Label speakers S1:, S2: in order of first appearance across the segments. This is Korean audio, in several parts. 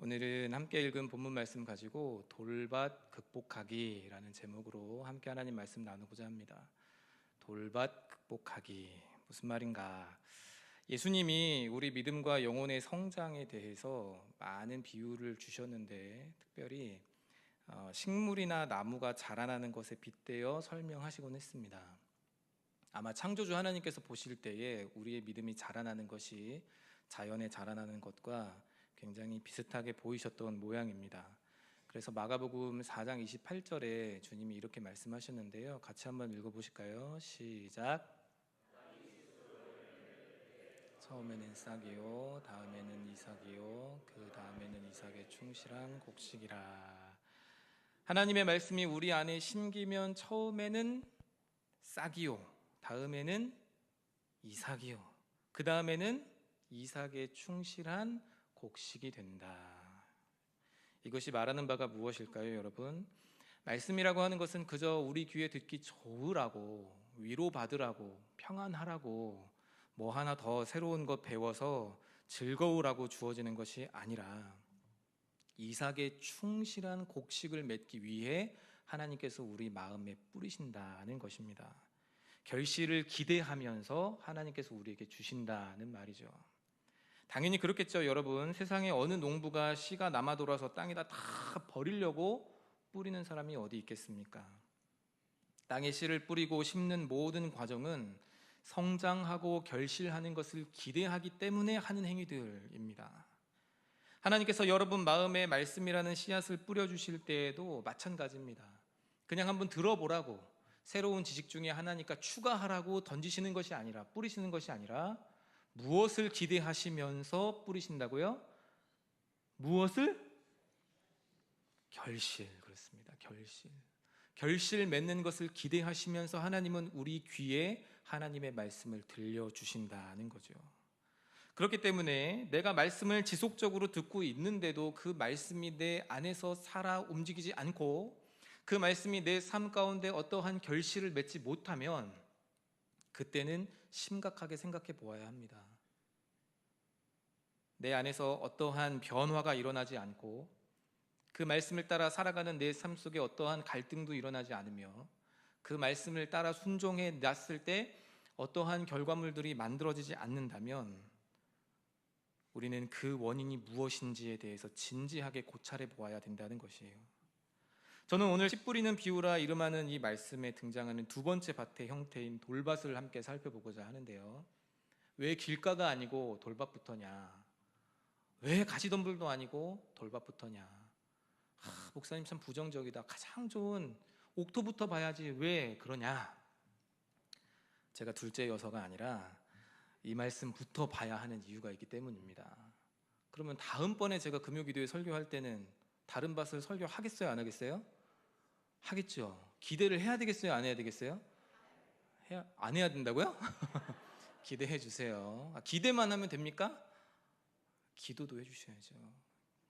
S1: 오늘은 함께 읽은 본문 말씀 가지고 돌밭 극복하기라는 제목으로 함께 하나님 말씀 나누고자 합니다. 돌밭 극복하기 무슨 말인가? 예수님이 우리 믿음과 영혼의 성장에 대해서 많은 비유를 주셨는데 특별히 식물이나 나무가 자라나는 것에 빗대어 설명하시곤 했습니다. 아마 창조주 하나님께서 보실 때에 우리의 믿음이 자라나는 것이 자연에 자라나는 것과 굉장히 비슷하게 보이셨던 모양입니다. 그래서 마가복음 4장 28절에 주님이 이렇게 말씀하셨는데요. 같이 한번 읽어보실까요? 시작. 처음에는 싹이요, 다음에는 이삭이요, 그 다음에는 이삭의 충실한 곡식이라. 하나님의 말씀이 우리 안에 심기면 처음에는 싹이요, 다음에는 이삭이요, 그 다음에는 이삭의 충실한 곡식이 된다. 이것이 말하는 바가 무엇일까요, 여러분? 말씀이라고 하는 것은 그저 우리 귀에 듣기 좋으라고, 위로받으라고, 평안하라고, 뭐 하나 더 새로운 것 배워서 즐거우라고 주어지는 것이 아니라 이삭의 충실한 곡식을 맺기 위해 하나님께서 우리 마음에 뿌리신다는 것입니다. 결실을 기대하면서 하나님께서 우리에게 주신다는 말이죠. 당연히 그렇겠죠, 여러분. 세상에 어느 농부가 씨가 남아 돌아서 땅에다 다 버리려고 뿌리는 사람이 어디 있겠습니까? 땅에 씨를 뿌리고 심는 모든 과정은 성장하고 결실하는 것을 기대하기 때문에 하는 행위들입니다. 하나님께서 여러분 마음에 말씀이라는 씨앗을 뿌려주실 때에도 마찬가지입니다. 그냥 한번 들어보라고, 새로운 지식 중에 하나니까 추가하라고 던지시는 것이 아니라, 뿌리시는 것이 아니라 무엇을 기대하시면서 뿌리신다고요? 무엇을? 결실. 그렇습니다. 결실 맺는 것을 기대하시면서 하나님은 우리 귀에 하나님의 말씀을 들려주신다는 거죠. 그렇기 때문에 내가 말씀을 지속적으로 듣고 있는데도 그 말씀이 내 안에서 살아 움직이지 않고 그 말씀이 내 삶 가운데 어떠한 결실을 맺지 못하면 그때는 심각하게 생각해 보아야 합니다. 내 안에서 어떠한 변화가 일어나지 않고 그 말씀을 따라 살아가는 내 삶 속에 어떠한 갈등도 일어나지 않으며 그 말씀을 따라 순종해 놨을 때 어떠한 결과물들이 만들어지지 않는다면 우리는 그 원인이 무엇인지에 대해서 진지하게 고찰해 보아야 된다는 것이에요. 저는 오늘 씨 뿌리는 비유라 이름하는 이 말씀에 등장하는 두 번째 밭의 형태인 돌밭을 함께 살펴보고자 하는데요. 왜 길가가 아니고 돌밭부터냐? 왜 가시덤불도 아니고 돌밭부터냐? 목사님 참 부정적이다. 가장 좋은 옥토부터 봐야지 왜 그러냐? 제가 둘째여서가 아니라 이 말씀부터 봐야 하는 이유가 있기 때문입니다. 그러면 다음번에 제가 금요기도에 설교할 때는 다른 밭을 설교하겠어요? 안 하겠어요? 하겠죠. 기대를 해야 되겠어요? 안 해야 되겠어요? 안 해야 된다고요? 기대해 주세요. 기대만 하면 됩니까? 기도도 해주셔야죠.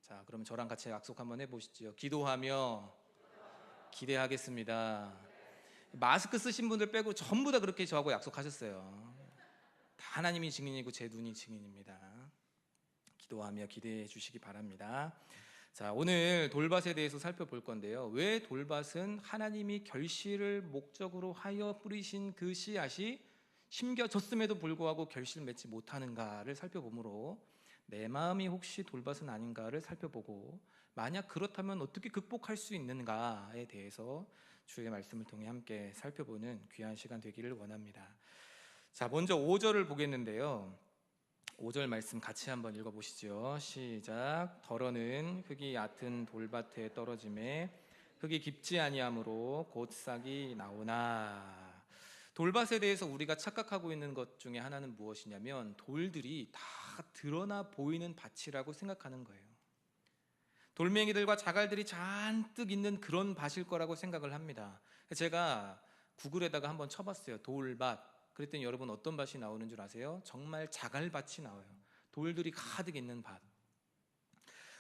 S1: 자, 그러면 저랑 같이 약속 한번 해보시죠. 기도하며 기대하겠습니다. 마스크 쓰신 분들 빼고 전부 다 그렇게 저하고 약속하셨어요. 다 하나님이 증인이고 제 눈이 증인입니다. 기도하며 기대해 주시기 바랍니다. 자, 오늘 돌밭에 대해서 살펴볼 건데요. 왜 돌밭은 하나님이 결실을 목적으로 하여 뿌리신 그 씨앗이 심겨졌음에도 불구하고 결실 맺지 못하는가를 살펴보므로 내 마음이 혹시 돌밭은 아닌가를 살펴보고 만약 그렇다면 어떻게 극복할 수 있는가에 대해서 주의 말씀을 통해 함께 살펴보는 귀한 시간 되기를 원합니다. 자, 먼저 5절을 보겠는데요. 5절 말씀 같이 한번 읽어보시죠. 시작. 덜어는 흙이 얕은 돌밭에 떨어짐에 흙이 깊지 아니하므로 곧 싹이 나오나. 돌밭에 대해서 우리가 착각하고 있는 것 중에 하나는 무엇이냐면 돌들이 다 드러나 보이는 밭이라고 생각하는 거예요. 돌멩이들과 자갈들이 잔뜩 있는 그런 밭일 거라고 생각을 합니다. 제가 구글에다가 한번 쳐봤어요. 돌밭. 그랬더니 여러분 어떤 밭이 나오는 줄 아세요? 정말 자갈밭이 나와요. 돌들이 가득 있는 밭.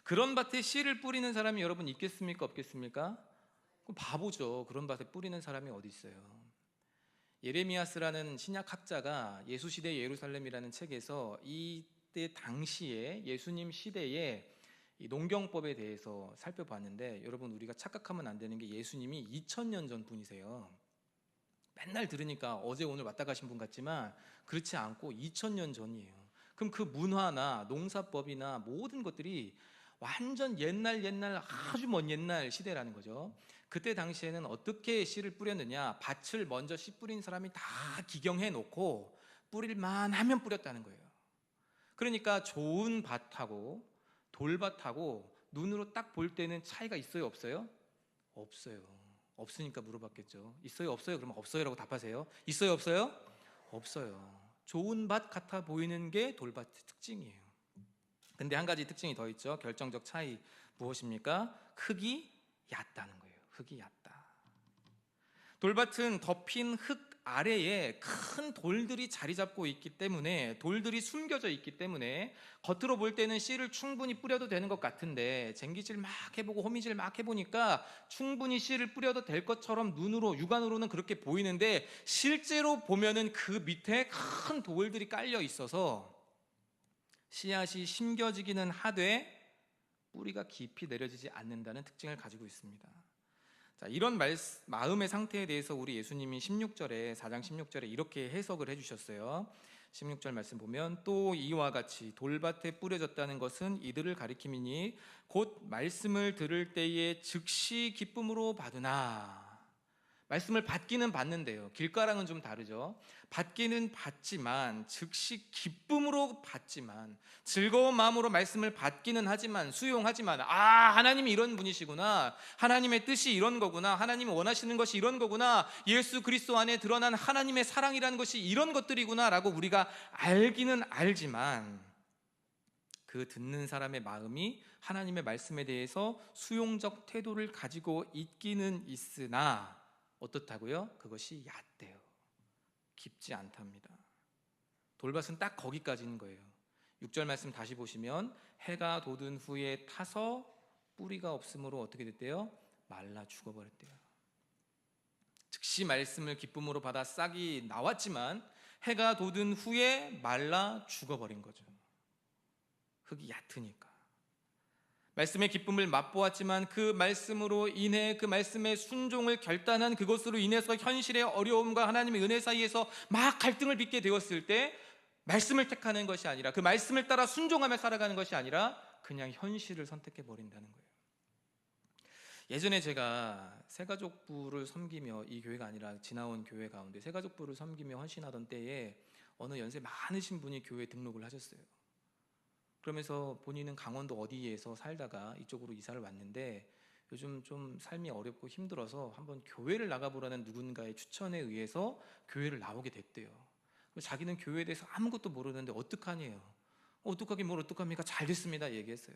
S1: 그런 밭에 씨를 뿌리는 사람이 여러분 있겠습니까? 없겠습니까? 그럼 바보죠. 그런 밭에 뿌리는 사람이 어디 있어요? 예레미야스라는 신약학자가 예수시대 예루살렘이라는 책에서 이때 당시에 예수님 시대에 이 농경법에 대해서 살펴봤는데, 여러분 우리가 착각하면 안 되는 게 예수님이 2000년 전 분이세요. 맨날 들으니까 어제 오늘 왔다 가신 분 같지만 그렇지 않고 2000년 전이에요. 그럼 그 문화나 농사법이나 모든 것들이 완전 옛날 아주 먼 옛날 시대라는 거죠. 그때 당시에는 어떻게 씨를 뿌렸느냐, 밭을 먼저 씨 뿌린 사람이 다 기경해 놓고 뿌릴만 하면 뿌렸다는 거예요. 그러니까 좋은 밭하고 돌밭하고 눈으로 딱 볼 때는 차이가 있어요, 없어요? 없어요. 없으니까 물어봤겠죠. 있어요, 없어요? 그러면 없어요라고 답하세요. 있어요, 없어요? 없어요. 좋은 밭 같아 보이는 게 돌밭의 특징이에요. 근데 한 가지 특징이 더 있죠. 결정적 차이 무엇입니까? 흙이 얕다는 거예요. 흙이 얕다. 돌밭은 덮인 흙 아래에 큰 돌들이 자리 잡고 있기 때문에, 돌들이 숨겨져 있기 때문에 겉으로 볼 때는 씨를 충분히 뿌려도 되는 것 같은데, 쟁기질 막 해보고 호미질 막 해보니까 충분히 씨를 뿌려도 될 것처럼 눈으로, 육안으로는 그렇게 보이는데, 실제로 보면은 그 밑에 큰 돌들이 깔려 있어서 씨앗이 심겨지기는 하되 뿌리가 깊이 내려지지 않는다는 특징을 가지고 있습니다. 자, 이런 마음의 상태에 대해서 우리 예수님이 4장 16절에 이렇게 해석을 해주셨어요. 16절 말씀 보면, 또 이와 같이 돌밭에 뿌려졌다는 것은 이들을 가리킴이니 곧 말씀을 들을 때에 즉시 기쁨으로 받으나. 말씀을 받기는 받는데요, 길가랑은 좀 다르죠. 받기는 받지만, 즉시 기쁨으로 받지만, 즐거운 마음으로 말씀을 받기는 하지만, 수용하지만, 하나님이 이런 분이시구나, 하나님의 뜻이 이런 거구나, 하나님이 원하시는 것이 이런 거구나, 예수 그리스도 안에 드러난 하나님의 사랑이라는 것이 이런 것들이구나 라고 우리가 알기는 알지만, 그 듣는 사람의 마음이 하나님의 말씀에 대해서 수용적 태도를 가지고 있기는 있으나 어떻다고요? 그것이 얕대요. 깊지 않답니다. 돌밭은 딱 거기까지인 거예요. 6절 말씀 다시 보시면, 해가 돋은 후에 타서 뿌리가 없으므로 어떻게 됐대요? 말라 죽어버렸대요. 즉시 말씀을 기쁨으로 받아 싹이 나왔지만 해가 돋은 후에 말라 죽어버린 거죠. 흙이 얕으니까. 말씀의 기쁨을 맛보았지만 그 말씀으로 인해, 그 말씀의 순종을 결단한 그것으로 인해서 현실의 어려움과 하나님의 은혜 사이에서 막 갈등을 빚게 되었을 때, 말씀을 택하는 것이 아니라, 그 말씀을 따라 순종하며 살아가는 것이 아니라 그냥 현실을 선택해 버린다는 거예요. 예전에 제가 새가족부를 섬기며, 이 교회가 아니라 지나온 교회 가운데 새가족부를 섬기며 헌신하던 때에 어느 연세 많으신 분이 교회에 등록을 하셨어요. 그러면서 본인은 강원도 어디에서 살다가 이쪽으로 이사를 왔는데 요즘 좀 삶이 어렵고 힘들어서 한번 교회를 나가보라는 누군가의 추천에 의해서 교회를 나오게 됐대요. 자기는 교회에 대해서 아무것도 모르는데 어떡하니요? 어떡하긴 뭘 어떡합니까? 잘 됐습니다 얘기했어요.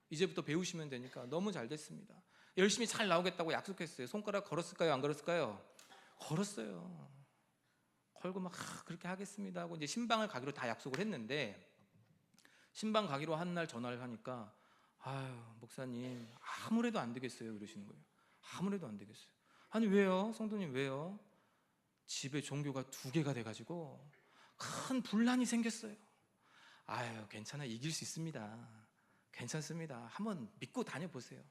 S1: 이제부터 배우시면 되니까 너무 잘 됐습니다. 열심히 잘 나오겠다고 약속했어요. 손가락 걸었을까요? 안 걸었을까요? 걸었어요. 걸고 막 그렇게 하겠습니다 하고 이제 신방을 가기로 다 약속을 했는데, 신방 가기로 한 날 전화를 하니까, 아유 목사님 아무래도 안 되겠어요 그러시는 거예요. 아무래도 안 되겠어요. 아니 왜요? 성도님 왜요? 집에 종교가 2개가 돼가지고 큰 분란이 생겼어요. 아유 괜찮아, 이길 수 있습니다. 괜찮습니다. 한번 믿고 다녀보세요.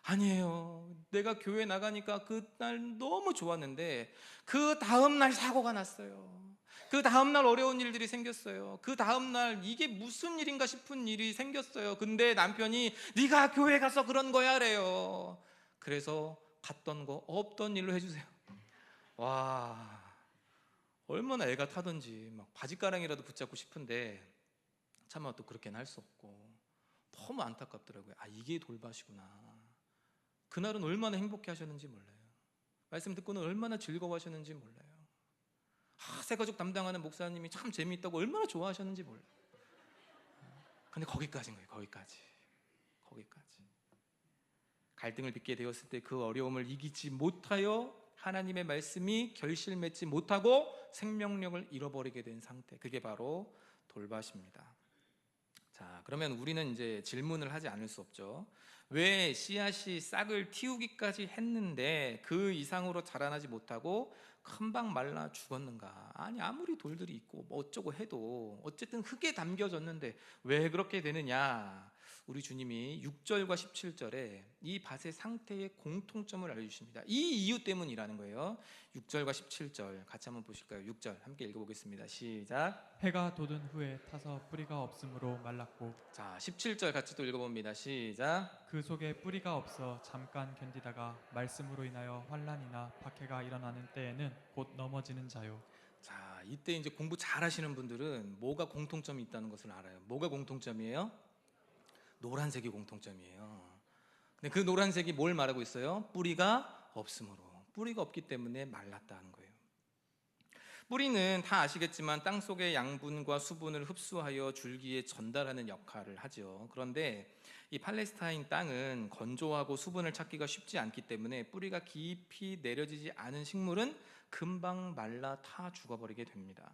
S1: 아니에요, 내가 교회 나가니까 그날 너무 좋았는데 그 다음날 사고가 났어요. 그 다음날 어려운 일들이 생겼어요. 그 다음날 이게 무슨 일인가 싶은 일이 생겼어요. 근데 남편이 네가 교회 가서 그런 거야 래요. 그래서 갔던 거 없던 일로 해주세요. 와, 얼마나 애가 타던지 막 바지가랑이라도 붙잡고 싶은데 차마 또 그렇게는 할 수 없고 너무 안타깝더라고요. 이게 돌밭이구나. 그날은 얼마나 행복해 하셨는지 몰라요. 말씀 듣고는 얼마나 즐거워하셨는지 몰라요. 새가족 담당하는 목사님이 참 재미있다고 얼마나 좋아하셨는지 몰라요. 근데 거기까지인 거예요. 거기까지. 갈등을 빚게 되었을 때 그 어려움을 이기지 못하여 하나님의 말씀이 결실 맺지 못하고 생명력을 잃어버리게 된 상태, 그게 바로 돌밭입니다. 자, 그러면 우리는 이제 질문을 하지 않을 수 없죠. 왜 씨앗이 싹을 틔우기까지 했는데 그 이상으로 자라나지 못하고 금방 말라 죽었는가? 아니 아무리 돌들이 있고 뭐 어쩌고 해도 어쨌든 흙에 담겨졌는데 왜 그렇게 되느냐? 우리 주님이 6절과 17절에 이 밭의 상태의 공통점을 알려주십니다. 이 이유 때문이라는 거예요. 6절과 17절 같이 한번 보실까요? 6절 함께 읽어보겠습니다. 시작.
S2: 해가 돋은 후에 타서 뿌리가 없으므로 말랐고,
S1: 자, 17절 같이 또 읽어봅니다. 시작.
S2: 그 속에 뿌리가 없어 잠깐 견디다가 말씀으로 인하여 환난이나 박해가 일어나는 때에는 곧 넘어지는 자요.
S1: 자, 이때 이제 공부 잘하시는 분들은 뭐가 공통점이 있다는 것을 알아요. 뭐가 공통점이에요? 노란색이 공통점이에요. 근데 그 노란색이 뭘 말하고 있어요? 뿌리가 없으므로. 뿌리가 없기 때문에 말랐다는 거예요. 뿌리는 다 아시겠지만 땅 속의 양분과 수분을 흡수하여 줄기에 전달하는 역할을 하죠. 그런데 이 팔레스타인 땅은 건조하고 수분을 찾기가 쉽지 않기 때문에 뿌리가 깊이 내려지지 않은 식물은 금방 말라 타 죽어버리게 됩니다.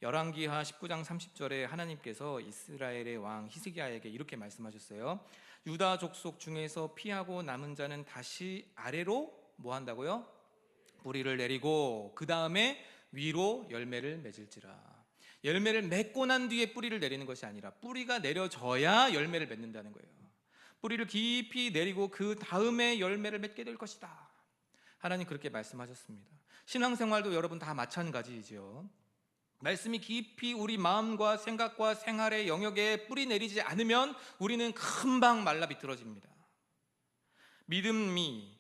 S1: 열왕기하 19장 30절에 하나님께서 이스라엘의 왕 히스기야에게 이렇게 말씀하셨어요. 유다 족속 중에서 피하고 남은 자는 다시 아래로 뭐 한다고요? 뿌리를 내리고 그 다음에 위로 열매를 맺을지라. 열매를 맺고 난 뒤에 뿌리를 내리는 것이 아니라 뿌리가 내려져야 열매를 맺는다는 거예요. 뿌리를 깊이 내리고 그 다음에 열매를 맺게 될 것이다. 하나님 그렇게 말씀하셨습니다. 신앙생활도 여러분 다 마찬가지이죠. 말씀이 깊이 우리 마음과 생각과 생활의 영역에 뿌리 내리지 않으면 우리는 금방 말라 비틀어집니다. 믿음이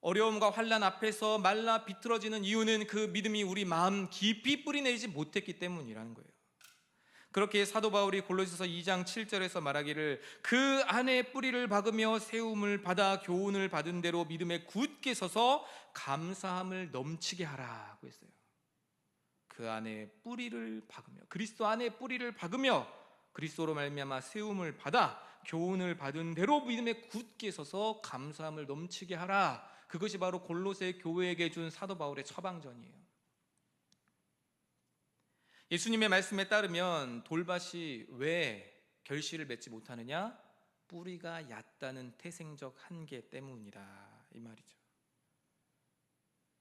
S1: 어려움과 환난 앞에서 말라 비틀어지는 이유는 그 믿음이 우리 마음 깊이 뿌리 내리지 못했기 때문이라는 거예요. 그렇게 사도 바울이 골로새서 2장 7절에서 말하기를 그 안에 뿌리를 박으며 세움을 받아 교훈을 받은 대로 믿음에 굳게 서서 감사함을 넘치게 하라고 했어요. 그 안에 뿌리를 박으며, 그리스도 안에 뿌리를 박으며 그리스도로 말미암아 세움을 받아 교훈을 받은 대로 믿음에 굳게 서서 감사함을 넘치게 하라. 그것이 바로 골로새 교회에게 준 사도 바울의 처방전이에요. 예수님의 말씀에 따르면 돌밭이 왜 결실을 맺지 못하느냐? 뿌리가 얕다는 태생적 한계 때문이다, 이 말이죠.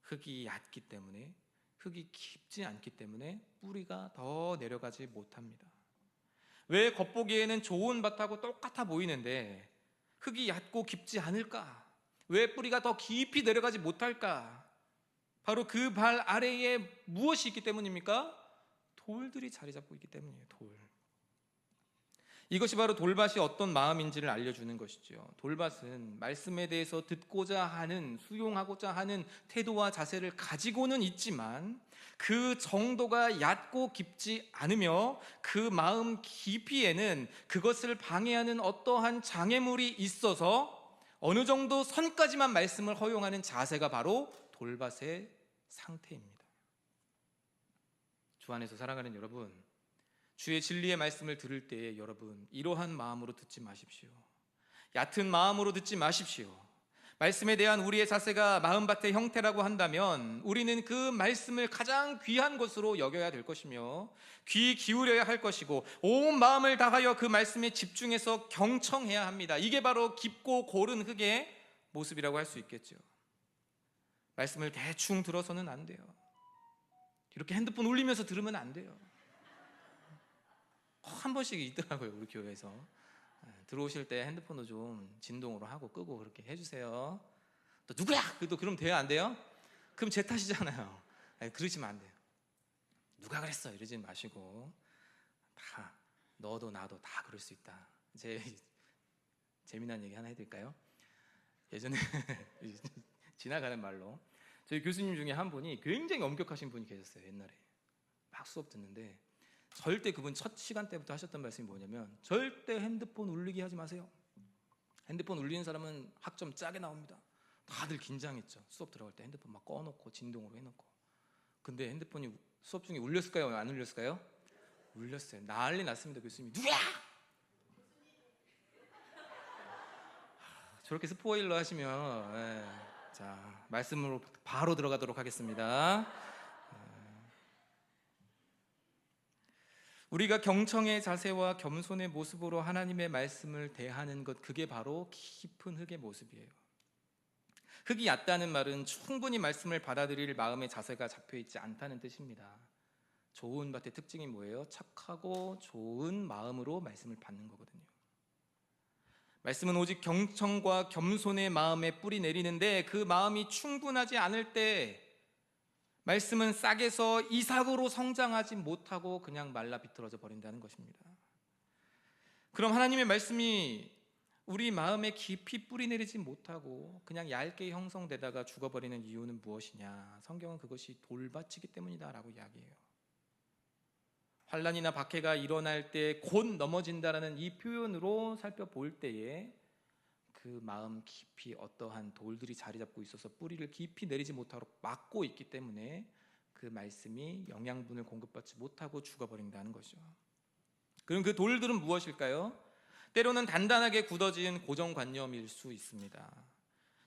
S1: 흙이 얕기 때문에, 흙이 깊지 않기 때문에 뿌리가 더 내려가지 못합니다. 왜 겉보기에는 좋은 밭하고 똑같아 보이는데 흙이 얕고 깊지 않을까? 왜 뿌리가 더 깊이 내려가지 못할까? 바로 그 발 아래에 무엇이 있기 때문입니까? 돌들이 자리 잡고 있기 때문이에요. 돌. 이것이 바로 돌밭이 어떤 마음인지를 알려주는 것이죠. 돌밭은 말씀에 대해서 듣고자 하는, 수용하고자 하는 태도와 자세를 가지고는 있지만 그 정도가 얕고 깊지 않으며 그 마음 깊이에는 그것을 방해하는 어떠한 장애물이 있어서 어느 정도 선까지만 말씀을 허용하는 자세가 바로 돌밭의 상태입니다. 주 안에서 사랑하는 여러분, 주의 진리의 말씀을 들을 때 여러분 이러한 마음으로 듣지 마십시오. 얕은 마음으로 듣지 마십시오. 말씀에 대한 우리의 자세가 마음밭의 형태라고 한다면 우리는 그 말씀을 가장 귀한 것으로 여겨야 될 것이며 귀 기울여야 할 것이고 온 마음을 다하여 그 말씀에 집중해서 경청해야 합니다. 이게 바로 깊고 고른 흙의 모습이라고 할 수 있겠죠. 말씀을 대충 들어서는 안 돼요. 이렇게 핸드폰 울리면서 들으면 안 돼요. 한 번씩 있더라고요, 우리 교회에서. 들어오실 때 핸드폰도 좀 진동으로 하고 끄고 그렇게 해주세요. 또 누구야? 또 그러면 돼요, 안 돼요? 그럼 제 탓이잖아요. 그러시면 안 돼요. 누가 그랬어? 이러지 마시고 다 너도 나도 다 그럴 수 있다. 재미난 얘기 하나 해드릴까요? 예전에 지나가는 말로 저희 교수님 중에 한 분이 굉장히 엄격하신 분이 계셨어요. 옛날에 막 수업 듣는데 절대 그분 첫 시간 때부터 하셨던 말씀이 뭐냐면 절대 핸드폰 울리게 하지 마세요. 핸드폰 울리는 사람은 학점 짜게 나옵니다. 다들 긴장했죠. 수업 들어갈 때 핸드폰 막 꺼놓고 진동으로 해놓고. 근데 핸드폰이 수업 중에 울렸을까요? 안 울렸을까요? 울렸어요. 난리 났습니다. 교수님이 누구야? 저렇게 스포일러 하시면 자, 말씀으로 바로 들어가도록 하겠습니다. 우리가 경청의 자세와 겸손의 모습으로 하나님의 말씀을 대하는 것, 그게 바로 깊은 흙의 모습이에요. 흙이 얕다는 말은 충분히 말씀을 받아들일 마음의 자세가 잡혀있지 않다는 뜻입니다. 좋은 밭의 특징이 뭐예요? 착하고 좋은 마음으로 말씀을 받는 거거든요. 말씀은 오직 경청과 겸손의 마음에 뿌리 내리는데 그 마음이 충분하지 않을 때 말씀은 싹에서 이삭으로 성장하지 못하고 그냥 말라 비틀어져 버린다는 것입니다. 그럼 하나님의 말씀이 우리 마음에 깊이 뿌리 내리지 못하고 그냥 얇게 형성되다가 죽어버리는 이유는 무엇이냐? 성경은 그것이 돌밭이기 때문이다라고 이야기해요. 환난이나 박해가 일어날 때 곧 넘어진다라는 이 표현으로 살펴볼 때에 그 마음 깊이 어떠한 돌들이 자리 잡고 있어서 뿌리를 깊이 내리지 못하도록 막고 있기 때문에 그 말씀이 영양분을 공급받지 못하고 죽어버린다는 것이죠. 그럼 그 돌들은 무엇일까요? 때로는 단단하게 굳어진 고정관념일 수 있습니다.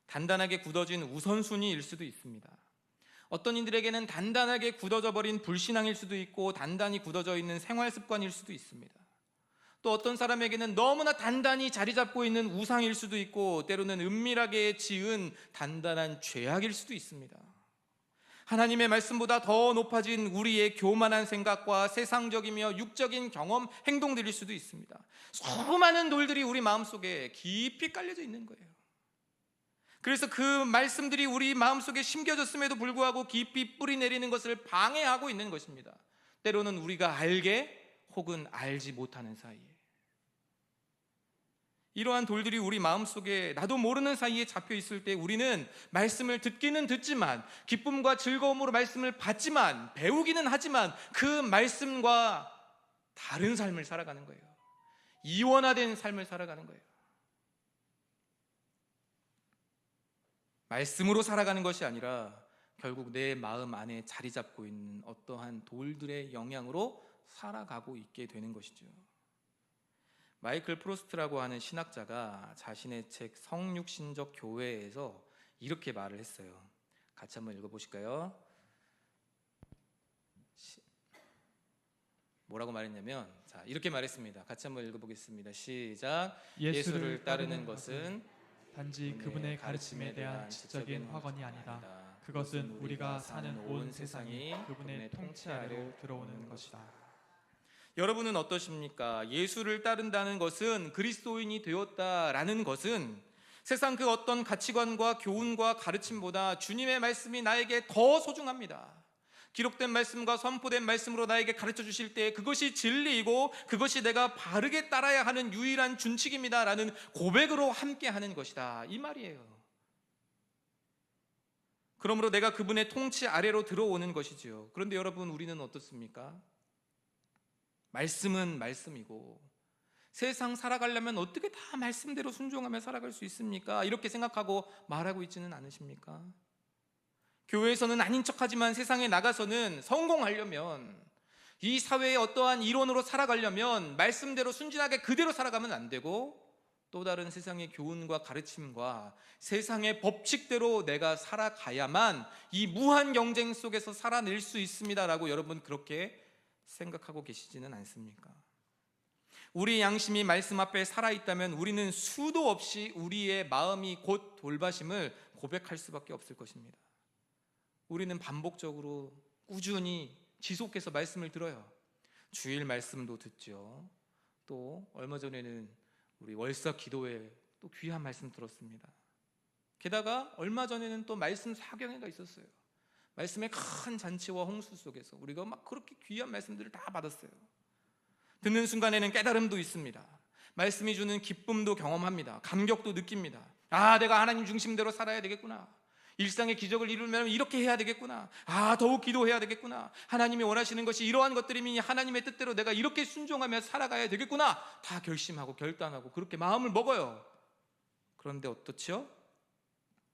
S1: 단단하게 굳어진 우선순위일 수도 있습니다. 어떤 이들에게는 단단하게 굳어져 버린 불신앙일 수도 있고 단단히 굳어져 있는 생활 습관일 수도 있습니다. 또 어떤 사람에게는 너무나 단단히 자리 잡고 있는 우상일 수도 있고 때로는 은밀하게 지은 단단한 죄악일 수도 있습니다. 하나님의 말씀보다 더 높아진 우리의 교만한 생각과 세상적이며 육적인 경험, 행동들일 수도 있습니다. 수많은 돌들이 우리 마음속에 깊이 깔려져 있는 거예요. 그래서 그 말씀들이 우리 마음속에 심겨졌음에도 불구하고 깊이 뿌리 내리는 것을 방해하고 있는 것입니다. 때로는 우리가 알게 혹은 알지 못하는 사이에 이러한 돌들이 우리 마음속에 나도 모르는 사이에 잡혀 있을 때 우리는 말씀을 듣기는 듣지만 기쁨과 즐거움으로 말씀을 받지만 배우기는 하지만 그 말씀과 다른 삶을 살아가는 거예요. 이원화된 삶을 살아가는 거예요. 말씀으로 살아가는 것이 아니라 결국 내 마음 안에 자리 잡고 있는 어떠한 돌들의 영향으로 살아가고 있게 되는 것이죠. 마이클 프로스트라고 하는 신학자가 자신의 책 성육신적 교회에서 이렇게 말을 했어요. 같이 한번 읽어보실까요? 뭐라고 말했냐면 이렇게 말했습니다. 같이 한번 읽어보겠습니다. 시작. 예수를 따르는 것은
S2: 단지 그분의 가르침에 대한 지적인 확언이 아니다. 그것은 우리가 사는 온 세상이 그분의 통치 아래로 들어오는 것이다.
S1: 여러분은 어떠십니까? 예수를 따른다는 것은 그리스도인이 되었다라는 것은 세상 그 어떤 가치관과 교훈과 가르침보다 주님의 말씀이 나에게 더 소중합니다. 기록된 말씀과 선포된 말씀으로 나에게 가르쳐 주실 때 그것이 진리이고 그것이 내가 바르게 따라야 하는 유일한 준칙입니다 라는 고백으로 함께 하는 것이다, 이 말이에요. 그러므로 내가 그분의 통치 아래로 들어오는 것이지요. 그런데 여러분, 우리는 어떻습니까? 말씀은 말씀이고 세상 살아가려면 어떻게 다 말씀대로 순종하며 살아갈 수 있습니까? 이렇게 생각하고 말하고 있지는 않으십니까? 교회에서는 아닌 척하지만 세상에 나가서는 성공하려면, 이 사회의 어떠한 이론으로 살아가려면 말씀대로 순진하게 그대로 살아가면 안 되고 또 다른 세상의 교훈과 가르침과 세상의 법칙대로 내가 살아가야만 이 무한 경쟁 속에서 살아낼 수 있습니다라고 여러분 그렇게 생각하고 계시지는 않습니까? 우리 양심이 말씀 앞에 살아있다면 우리는 수도 없이 우리의 마음이 곧 돌밭임을 고백할 수밖에 없을 것입니다. 우리는 반복적으로 꾸준히 지속해서 말씀을 들어요. 주일 말씀도 듣죠. 또 얼마 전에는 우리 월서 기도회 또 귀한 말씀 들었습니다. 게다가 얼마 전에는 또 말씀 사경회가 있었어요. 말씀의 큰 잔치와 홍수 속에서 우리가 막 그렇게 귀한 말씀들을 다 받았어요. 듣는 순간에는 깨달음도 있습니다. 말씀이 주는 기쁨도 경험합니다. 감격도 느낍니다. 아, 내가 하나님 중심대로 살아야 되겠구나. 일상의 기적을 이루려면 이렇게 해야 되겠구나. 아, 더욱 기도해야 되겠구나. 하나님이 원하시는 것이 이러한 것들이니 하나님의 뜻대로 내가 이렇게 순종하며 살아가야 되겠구나. 다 결심하고 결단하고 그렇게 마음을 먹어요. 그런데 어떻지요?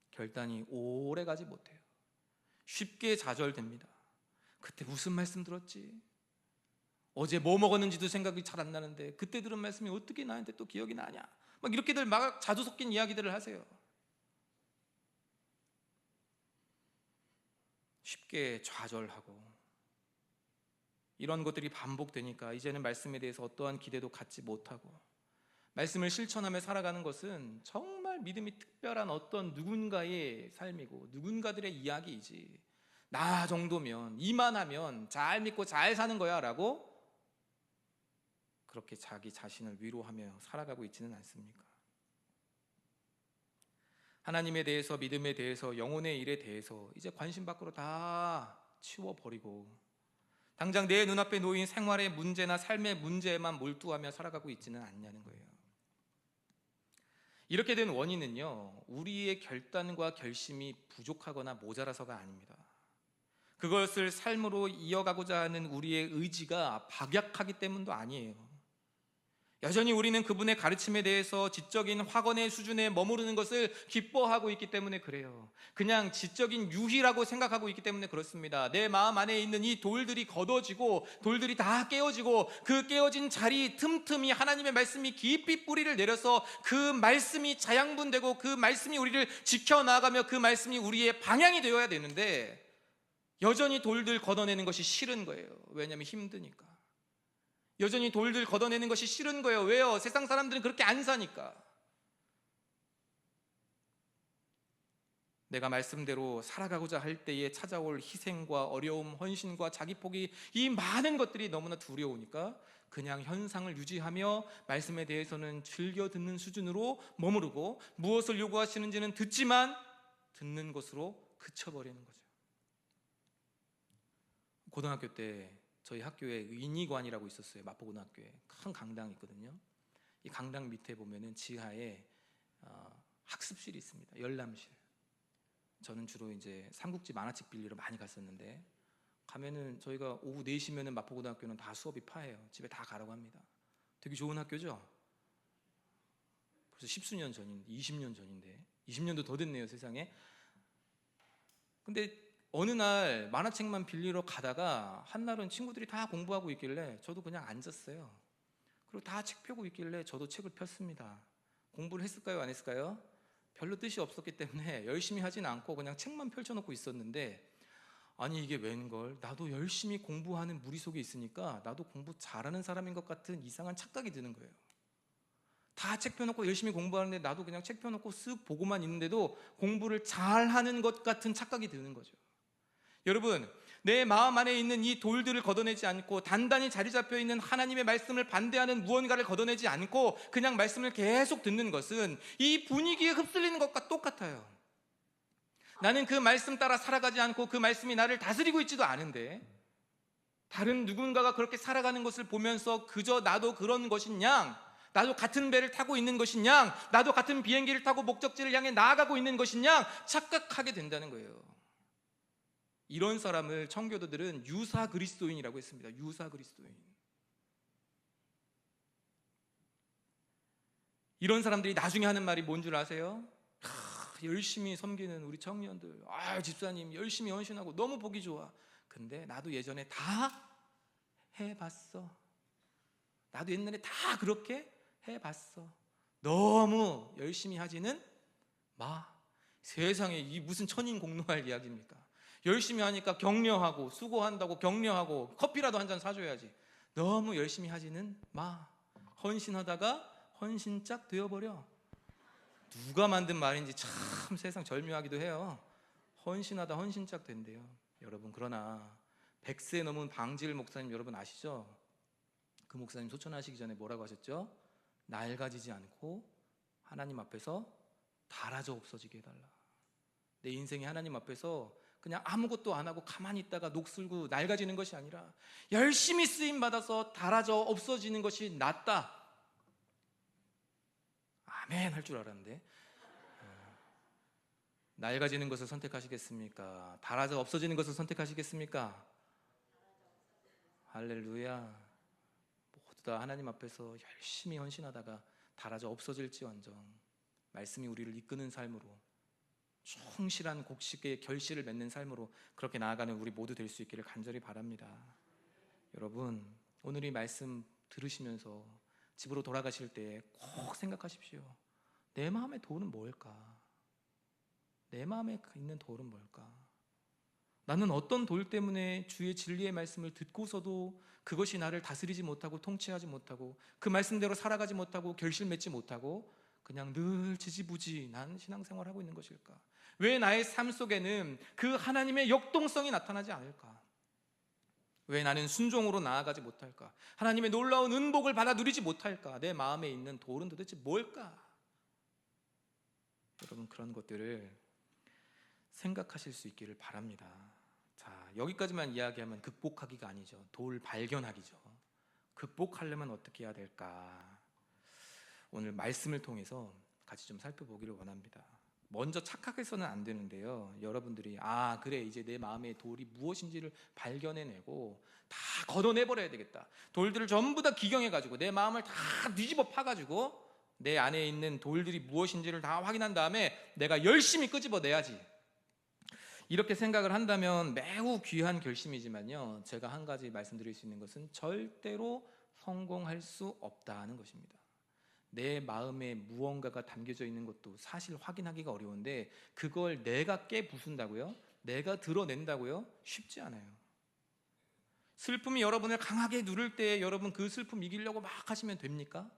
S1: 결단이 오래 가지 못해요. 쉽게 좌절됩니다. 그때 무슨 말씀 들었지? 어제 뭐 먹었는지도 생각이 잘 안 나는데 그때 들은 말씀이 어떻게 나한테 또 기억이 나냐? 막 이렇게들 막 자주 섞인 이야기들을 하세요. 쉽게 좌절하고 이런 것들이 반복되니까 이제는 말씀에 대해서 어떠한 기대도 갖지 못하고 말씀을 실천하며 살아가는 것은 정말 믿음이 특별한 어떤 누군가의 삶이고 누군가들의 이야기이지, 나 정도면 이만하면 잘 믿고 잘 사는 거야 라고 그렇게 자기 자신을 위로하며 살아가고 있지는 않습니까? 하나님에 대해서, 믿음에 대해서, 영혼의 일에 대해서 이제 관심 밖으로 다 치워버리고 당장 내 눈앞에 놓인 생활의 문제나 삶의 문제에만 몰두하며 살아가고 있지는 않냐는 거예요. 이렇게 된 원인은요, 우리의 결단과 결심이 부족하거나 모자라서가 아닙니다. 그것을 삶으로 이어가고자 하는 우리의 의지가 박약하기 때문도 아니에요. 여전히 우리는 그분의 가르침에 대해서 지적인 확언의 수준에 머무르는 것을 기뻐하고 있기 때문에 그래요. 그냥 지적인 유희라고 생각하고 있기 때문에 그렇습니다. 내 마음 안에 있는 이 돌들이 걷어지고 돌들이 다 깨어지고 그 깨어진 자리 틈틈이 하나님의 말씀이 깊이 뿌리를 내려서 그 말씀이 자양분되고 그 말씀이 우리를 지켜나가며 그 말씀이 우리의 방향이 되어야 되는데 여전히 돌들 걷어내는 것이 싫은 거예요. 왜냐하면 힘드니까. 여전히 돌들 걷어내는 것이 싫은 거예요. 왜요? 세상 사람들은 그렇게 안 사니까. 내가 말씀대로 살아가고자 할 때에 찾아올 희생과 어려움, 헌신과 자기 포기, 이 많은 것들이 너무나 두려우니까 그냥 현상을 유지하며 말씀에 대해서는 즐겨 듣는 수준으로 머무르고 무엇을 요구하시는지는 듣지만 듣는 것으로 그쳐버리는 거죠. 고등학교 때 저희 학교에 인이관이라고 있었어요. 마포고등학교에 큰 강당이 있거든요. 이 강당 밑에 보면은 지하에 학습실이 있습니다. 열람실. 저는 주로 이제 삼국지 만화책 빌리러 많이 갔었는데 가면은 저희가 오후 4시면은 마포고등학교는 다 수업이 파예요. 집에 다 가라고 합니다. 되게 좋은 학교죠. 벌써 10수년 전인데, 20년 전인데, 20년도 더 됐네요, 세상에. 근데 어느 날 만화책만 빌리러 가다가 한날은 친구들이 다 공부하고 있길래 저도 그냥 앉았어요. 그리고 다 책 펴고 있길래 저도 책을 폈습니다. 공부를 했을까요? 안 했을까요? 별로 뜻이 없었기 때문에 열심히 하진 않고 그냥 책만 펼쳐놓고 있었는데 아니 이게 웬걸? 나도 열심히 공부하는 무리 속에 있으니까 나도 공부 잘하는 사람인 것 같은 이상한 착각이 드는 거예요. 다 책 펴놓고 열심히 공부하는데 나도 그냥 책 펴놓고 쓱 보고만 있는데도 공부를 잘하는 것 같은 착각이 드는 거죠. 여러분, 내 마음 안에 있는 이 돌들을 걷어내지 않고 단단히 자리 잡혀 있는 하나님의 말씀을 반대하는 무언가를 걷어내지 않고 그냥 말씀을 계속 듣는 것은 이 분위기에 흡쓸리는 것과 똑같아요. 나는 그 말씀 따라 살아가지 않고 그 말씀이 나를 다스리고 있지도 않은데 다른 누군가가 그렇게 살아가는 것을 보면서 그저 나도 그런 것이냐, 나도 같은 배를 타고 있는 것이냐, 나도 같은 비행기를 타고 목적지를 향해 나아가고 있는 것이냐 착각하게 된다는 거예요. 이런 사람을 청교도들은 유사 그리스도인이라고 했습니다. 유사 그리스도인. 이런 사람들이 나중에 하는 말이 뭔 줄 아세요? 열심히 섬기는 우리 청년들, 집사님 열심히 헌신하고 너무 보기 좋아. 근데 나도 예전에 다 해봤어. 나도 옛날에 다 그렇게 해봤어. 너무 열심히 하지는 마. 세상에 이 무슨 천인공노할 이야기입니까? 열심히 하니까 격려하고 수고한다고 격려하고 커피라도 한 잔 사줘야지. 너무 열심히 하지는 마. 헌신하다가 헌신짝 되어버려. 누가 만든 말인지 참 세상 절묘하기도 해요. 헌신하다 헌신짝 된대요. 여러분, 그러나 100세 넘은 방질 목사님 여러분 아시죠? 그 목사님 소천하시기 전에 뭐라고 하셨죠? 낡아지지 않고 하나님 앞에서 닳아져 없어지게 해달라. 내 인생이 하나님 앞에서 그냥 아무것도 안 하고 가만히 있다가 녹슬고 낡아지는 것이 아니라 열심히 쓰임받아서 닳아져 없어지는 것이 낫다. 아멘 할 줄 알았는데 낡아지는 것을 선택하시겠습니까? 닳아져 없어지는 것을 선택하시겠습니까? 할렐루야. 모두 다 하나님 앞에서 열심히 헌신하다가 닳아져 없어질지언정 말씀이 우리를 이끄는 삶으로 충실한 곡식의 결실을 맺는 삶으로 그렇게 나아가는 우리 모두 될 수 있기를 간절히 바랍니다. 여러분, 오늘 이 말씀 들으시면서 집으로 돌아가실 때 꼭 생각하십시오. 내 마음의 돌은 뭘까? 내 마음에 있는 돌은 뭘까? 나는 어떤 돌 때문에 주의 진리의 말씀을 듣고서도 그것이 나를 다스리지 못하고 통치하지 못하고 그 말씀대로 살아가지 못하고 결실 맺지 못하고 그냥 늘 지지부진한 신앙생활을 하고 있는 것일까? 왜 나의 삶 속에는 그 하나님의 역동성이 나타나지 않을까? 왜 나는 순종으로 나아가지 못할까? 하나님의 놀라운 은복을 받아 누리지 못할까? 내 마음에 있는 돌은 도대체 뭘까? 여러분 그런 것들을 생각하실 수 있기를 바랍니다. 자, 여기까지만 이야기하면 극복하기가 아니죠. 돌 발견하기죠. 극복하려면 어떻게 해야 될까? 오늘 말씀을 통해서 같이 좀 살펴보기를 원합니다. 먼저 착각해서는 안 되는데요. 여러분들이 그래 이제 내 마음의 돌이 무엇인지를 발견해내고 다 걷어내버려야 되겠다. 돌들을 전부 다 기경해가지고 내 마음을 다 뒤집어 파가지고 내 안에 있는 돌들이 무엇인지를 다 확인한 다음에 내가 열심히 끄집어내야지. 이렇게 생각을 한다면 매우 귀한 결심이지만요, 제가 한 가지 말씀드릴 수 있는 것은 절대로 성공할 수 없다는 것입니다. 내 마음에 무언가가 담겨져 있는 것도 사실 확인하기가 어려운데 그걸 내가 깨부순다고요? 내가 드러낸다고요? 쉽지 않아요. 슬픔이 여러분을 강하게 누를 때 여러분 그 슬픔 이기려고 막 하시면 됩니까?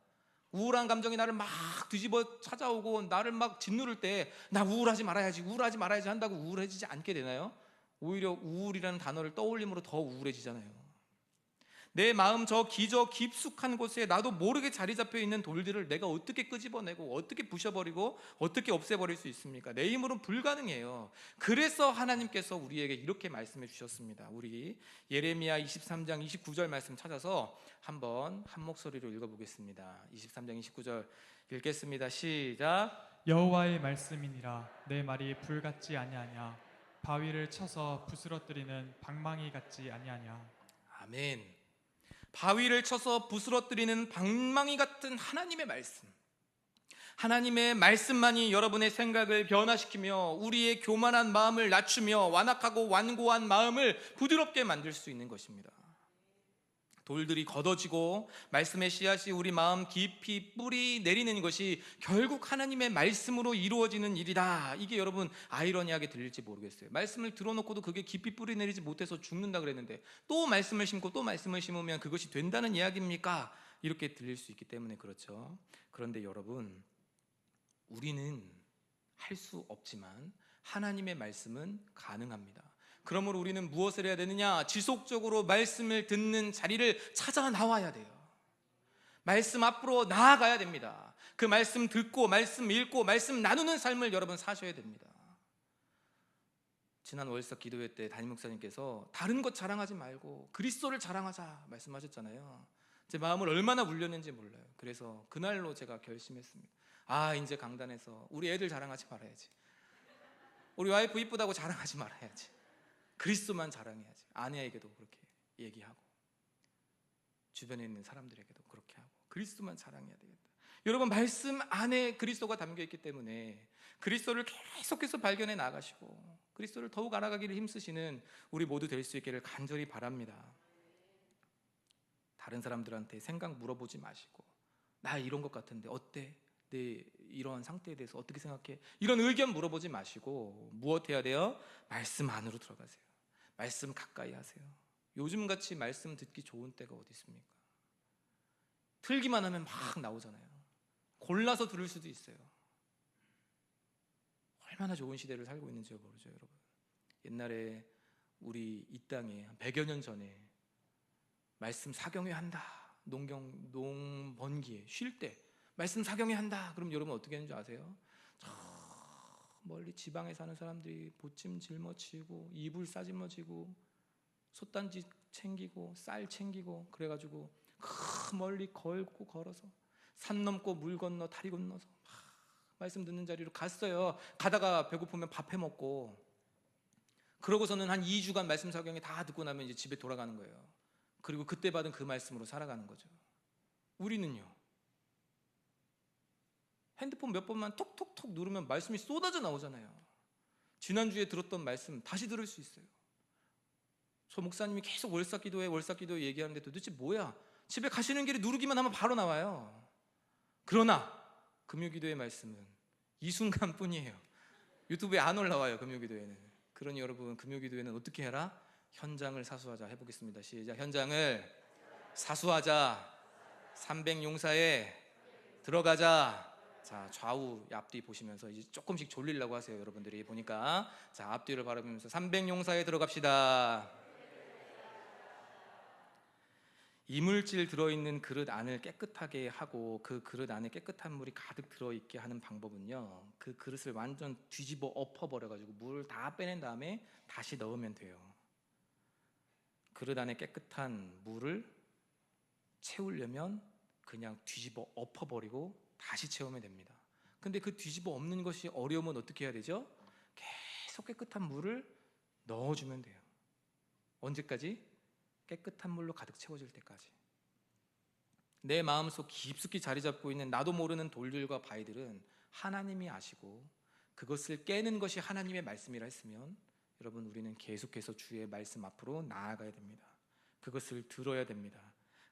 S1: 우울한 감정이 나를 막 뒤집어 찾아오고 나를 막 짓누를 때 나 우울하지 말아야지 한다고 우울해지지 않게 되나요? 오히려 우울이라는 단어를 떠올림으로 더 우울해지잖아요. 내 마음 저 깊숙한 곳에 나도 모르게 자리 잡혀 있는 돌들을 내가 어떻게 끄집어내고 어떻게 부셔버리고 어떻게 없애버릴 수 있습니까? 내 힘으로는 불가능해요. 그래서 하나님께서 우리에게 이렇게 말씀해 주셨습니다. 우리 예레미야 23장 29절 말씀 찾아서 한번 한 목소리로 읽어보겠습니다. 23장 29절 읽겠습니다. 시작.
S2: 여호와의 말씀이니라. 내 말이 불 같지 아니하냐. 바위를 쳐서 부스러뜨리는 방망이 같지 아니하냐.
S1: 아멘. 바위를 쳐서 부스러뜨리는 방망이 같은 하나님의 말씀, 하나님의 말씀만이 여러분의 생각을 변화시키며 우리의 교만한 마음을 낮추며 완악하고 완고한 마음을 부드럽게 만들 수 있는 것입니다. 돌들이 걷어지고 말씀의 씨앗이 우리 마음 깊이 뿌리 내리는 것이 결국 하나님의 말씀으로 이루어지는 일이다. 이게 여러분 아이러니하게 들릴지 모르겠어요. 말씀을 들어놓고도 그게 깊이 뿌리 내리지 못해서 죽는다 그랬는데 또 말씀을 심고 또 말씀을 심으면 그것이 된다는 이야기입니까? 이렇게 들릴 수 있기 때문에 그렇죠. 그런데 여러분, 우리는 할 수 없지만 하나님의 말씀은 가능합니다. 그러므로 우리는 무엇을 해야 되느냐? 지속적으로 말씀을 듣는 자리를 찾아 나와야 돼요. 말씀 앞으로 나아가야 됩니다. 그 말씀 듣고 말씀 읽고 말씀 나누는 삶을 여러분 사셔야 됩니다. 지난 월석 기도회 때 담임 목사님께서 다른 것 자랑하지 말고 그리스도를 자랑하자 말씀하셨잖아요. 제 마음을 얼마나 울렸는지 몰라요. 그래서 그날로 제가 결심했습니다. 이제 강단에서 우리 애들 자랑하지 말아야지. 우리 와이프 이쁘다고 자랑하지 말아야지. 그리스도만 자랑해야지. 아내에게도 그렇게 얘기하고 주변에 있는 사람들에게도 그렇게 하고 그리스도만 자랑해야 되겠다. 여러분, 말씀 안에 그리스도가 담겨있기 때문에 그리스도를 계속해서 발견해 나가시고 그리스도를 더욱 알아가기를 힘쓰시는 우리 모두 될 수 있기를 간절히 바랍니다. 다른 사람들한테 생각 물어보지 마시고 나 이런 것 같은데 어때? 내 이런 상태에 대해서 어떻게 생각해? 이런 의견 물어보지 마시고 무엇 해야 돼요? 말씀 안으로 들어가세요. 말씀 가까이 하세요. 요즘같이 말씀 듣기 좋은 때가 어디 있습니까? 틀기만 하면 막 나오잖아요. 골라서 들을 수도 있어요. 얼마나 좋은 시대를 살고 있는지 모르죠, 여러분. 옛날에 우리 이 땅에 한 100여 년 전에 말씀 사경회 한다. 농번기에 쉴 때 말씀 사경회 한다. 그럼 여러분 어떻게 하는 줄 아세요? 저 멀리 지방에 사는 사람들이 보침 짊어지고 이불 싸짐어지고 솥단지 챙기고 쌀 챙기고 그래가지고 그 멀리 걸어서 산 넘고 물 건너 다리 건너서 말씀 듣는 자리로 갔어요. 가다가 배고프면 밥 해 먹고 그러고서는 한 2주간 말씀 사경회 다 듣고 나면 이제 집에 돌아가는 거예요. 그리고 그때 받은 그 말씀으로 살아가는 거죠. 우리는요, 핸드폰 몇 번만 톡톡톡 누르면 말씀이 쏟아져 나오잖아요. 지난주에 들었던 말씀 다시 들을 수 있어요. 저 목사님이 계속 월삭기도회 얘기하는데 도대체 뭐야? 집에 가시는 길에 누르기만 하면 바로 나와요. 그러나 금요기도의 말씀은 이 순간뿐이에요. 유튜브에 안 올라와요. 금요기도회는. 그러니 여러분, 금요기도회는 어떻게 해라? 현장을 사수하자. 해보겠습니다. 시작. 현장을 사수하자. 300용사에 들어가자. 자, 좌우 앞뒤 보시면서 이제 조금씩 졸리려고 하세요. 여러분들이 보니까. 자, 앞뒤를 바라보면서 300용사에 들어갑시다. 이물질 들어있는 그릇 안을 깨끗하게 하고 그 그릇 안에 깨끗한 물이 가득 들어있게 하는 방법은요, 그 그릇을 완전 뒤집어 엎어버려가지고 물을 다 빼낸 다음에 다시 넣으면 돼요. 그릇 안에 깨끗한 물을 채우려면 그냥 뒤집어 엎어버리고 다시 채우면 됩니다. 근데 그 뒤집어 엎는 것이 어려우면 어떻게 해야 되죠? 계속 깨끗한 물을 넣어주면 돼요. 언제까지? 깨끗한 물로 가득 채워질 때까지. 내 마음속 깊숙이 자리 잡고 있는 나도 모르는 돌들과 바위들은 하나님이 아시고 그것을 깨는 것이 하나님의 말씀이라 했으면, 여러분, 우리는 계속해서 주의 말씀 앞으로 나아가야 됩니다. 그것을 들어야 됩니다.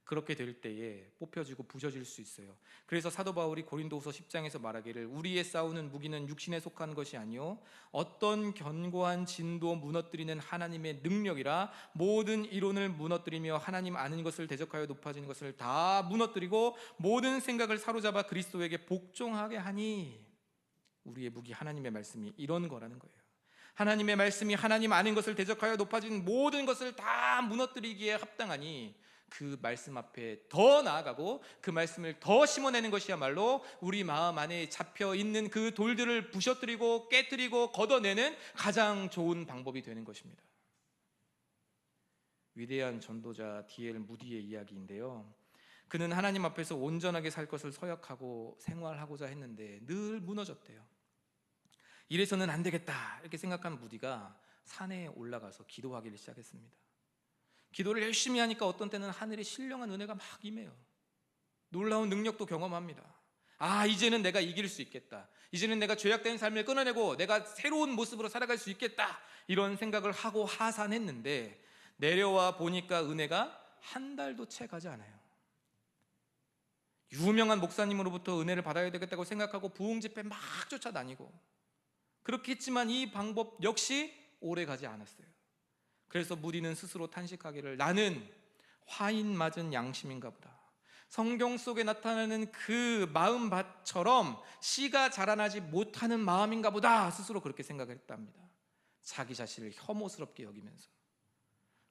S1: 그렇게 될 때에 뽑혀지고 부서질 수 있어요. 그래서 사도 바울이 고린도후서 10장에서 말하기를 우리의 싸우는 무기는 육신에 속한 것이 아니요 어떤 견고한 진도 무너뜨리는 하나님의 능력이라, 모든 이론을 무너뜨리며 하나님 아는 것을 대적하여 높아진 것을 다 무너뜨리고 모든 생각을 사로잡아 그리스도에게 복종하게 하니. 우리의 무기 하나님의 말씀이 이런 거라는 거예요. 하나님의 말씀이 하나님 아는 것을 대적하여 높아진 모든 것을 다 무너뜨리기에 합당하니, 그 말씀 앞에 더 나아가고 그 말씀을 더 심어내는 것이야말로 우리 마음 안에 잡혀 있는 그 돌들을 부셔뜨리고 깨뜨리고 걷어내는 가장 좋은 방법이 되는 것입니다. 위대한 전도자 D.L. 무디의 이야기인데요, 그는 하나님 앞에서 온전하게 살 것을 서약하고 생활하고자 했는데 늘 무너졌대요. 이래서는 안 되겠다 이렇게 생각한 무디가 산에 올라가서 기도하기를 시작했습니다. 기도를 열심히 하니까 어떤 때는 하늘의 신령한 은혜가 막 임해요. 놀라운 능력도 경험합니다. 아, 이제는 내가 이길 수 있겠다. 이제는 내가 죄악된 삶을 끊어내고 내가 새로운 모습으로 살아갈 수 있겠다. 이런 생각을 하고 하산했는데 내려와 보니까 은혜가 한 달도 채 가지 않아요. 유명한 목사님으로부터 은혜를 받아야 되겠다고 생각하고 부흥 집회 막 쫓아다니고 그렇게 했지만 이 방법 역시 오래 가지 않았어요. 그래서 무디는 스스로 탄식하기를 나는 화인 맞은 양심인가 보다. 성경 속에 나타나는 그 마음밭처럼 씨가 자라나지 못하는 마음인가 보다. 스스로 그렇게 생각을 했답니다. 자기 자신을 혐오스럽게 여기면서.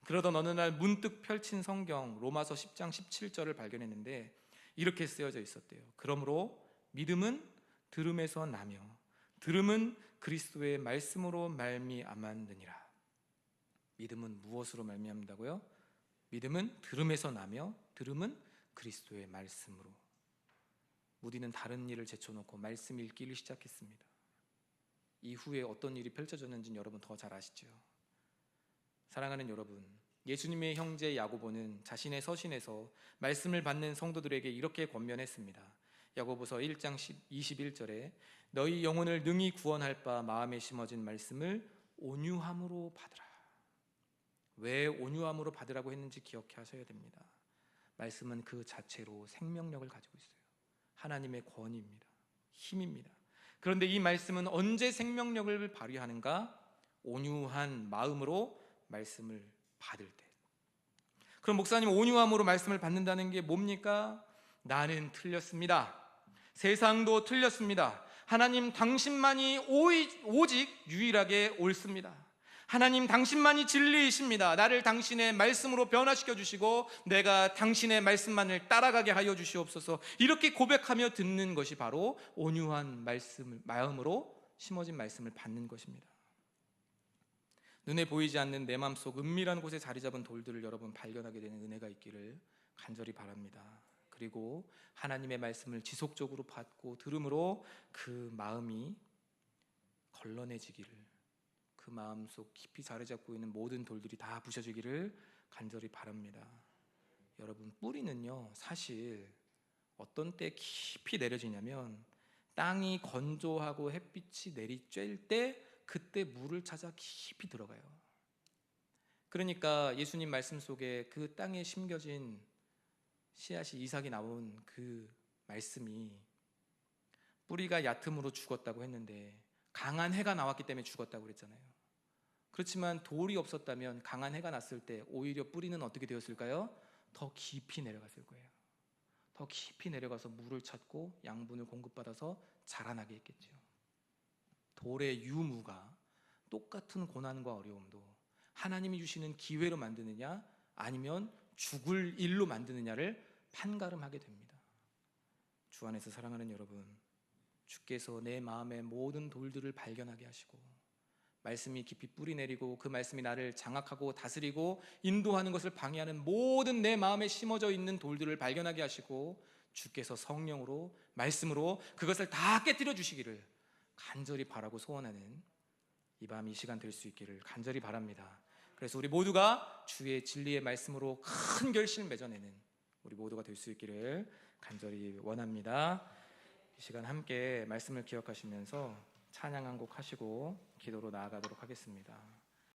S1: 그러던 어느 날 문득 펼친 성경 로마서 10장 17절을 발견했는데 이렇게 쓰여져 있었대요. 그러므로 믿음은 들음에서 나며 들음은 그리스도의 말씀으로 말미암았느니라. 믿음은 무엇으로 말미암는다고요? 믿음은 들음에서 나며 들음은 그리스도의 말씀으로. 무디는 다른 일을 제쳐놓고 말씀 읽기를 시작했습니다. 이후에 어떤 일이 펼쳐졌는지는 여러분 더 잘 아시죠? 사랑하는 여러분, 예수님의 형제 야고보는 자신의 서신에서 말씀을 받는 성도들에게 이렇게 권면했습니다. 야고보서 1장 21절에 너희 영혼을 능히 구원할 바 마음에 심어진 말씀을 온유함으로 받으라. 왜 온유함으로 받으라고 했는지 기억하셔야 됩니다. 말씀은 그 자체로 생명력을 가지고 있어요. 하나님의 권위입니다. 힘입니다. 그런데 이 말씀은 언제 생명력을 발휘하는가? 온유한 마음으로 말씀을 받을 때. 그럼 목사님, 온유함으로 말씀을 받는다는 게 뭡니까? 나는 틀렸습니다. 세상도 틀렸습니다. 하나님 당신만이 오직 유일하게 옳습니다. 하나님 당신만이 진리이십니다. 나를 당신의 말씀으로 변화시켜 주시고 내가 당신의 말씀만을 따라가게 하여 주시옵소서. 이렇게 고백하며 듣는 것이 바로 온유한 마음으로 심어진 말씀을 받는 것입니다. 눈에 보이지 않는 내 마음속 은밀한 곳에 자리 잡은 돌들을 여러분 발견하게 되는 은혜가 있기를 간절히 바랍니다. 그리고 하나님의 말씀을 지속적으로 받고 들음으로 그 마음이 걸러내지기를, 그 마음속 깊이 자리 잡고 있는 모든 돌들이 다 부셔지기를 간절히 바랍니다. 여러분, 뿌리는요 사실 어떤 때 깊이 내려지냐면 땅이 건조하고 햇빛이 내리쬐을 때 그때 물을 찾아 깊이 들어가요. 그러니까 예수님 말씀 속에 그 땅에 심겨진 씨앗이 이삭이 나온 그 말씀이 뿌리가 얕음으로 죽었다고 했는데 강한 해가 나왔기 때문에 죽었다고 그랬잖아요. 그렇지만 돌이 없었다면 강한 해가 났을 때 오히려 뿌리는 어떻게 되었을까요? 더 깊이 내려갔을 거예요. 더 깊이 내려가서 물을 찾고 양분을 공급받아서 자라나게 했겠죠. 돌의 유무가 똑같은 고난과 어려움도 하나님이 주시는 기회로 만드느냐 아니면 죽을 일로 만드느냐를 판가름하게 됩니다. 주 안에서 사랑하는 여러분, 주께서 내 마음의 모든 돌들을 발견하게 하시고 말씀이 깊이 뿌리 내리고 그 말씀이 나를 장악하고 다스리고 인도하는 것을 방해하는 모든 내 마음에 심어져 있는 돌들을 발견하게 하시고 주께서 성령으로 말씀으로 그것을 다 깨뜨려 주시기를 간절히 바라고 소원하는 이 밤 이 시간 될 수 있기를 간절히 바랍니다. 그래서 우리 모두가 주의 진리의 말씀으로 큰 결실을 맺어내는 우리 모두가 될 수 있기를 간절히 원합니다. 이 시간 함께 말씀을 기억하시면서 찬양 한 곡 하시고 기도로 나아가도록 하겠습니다.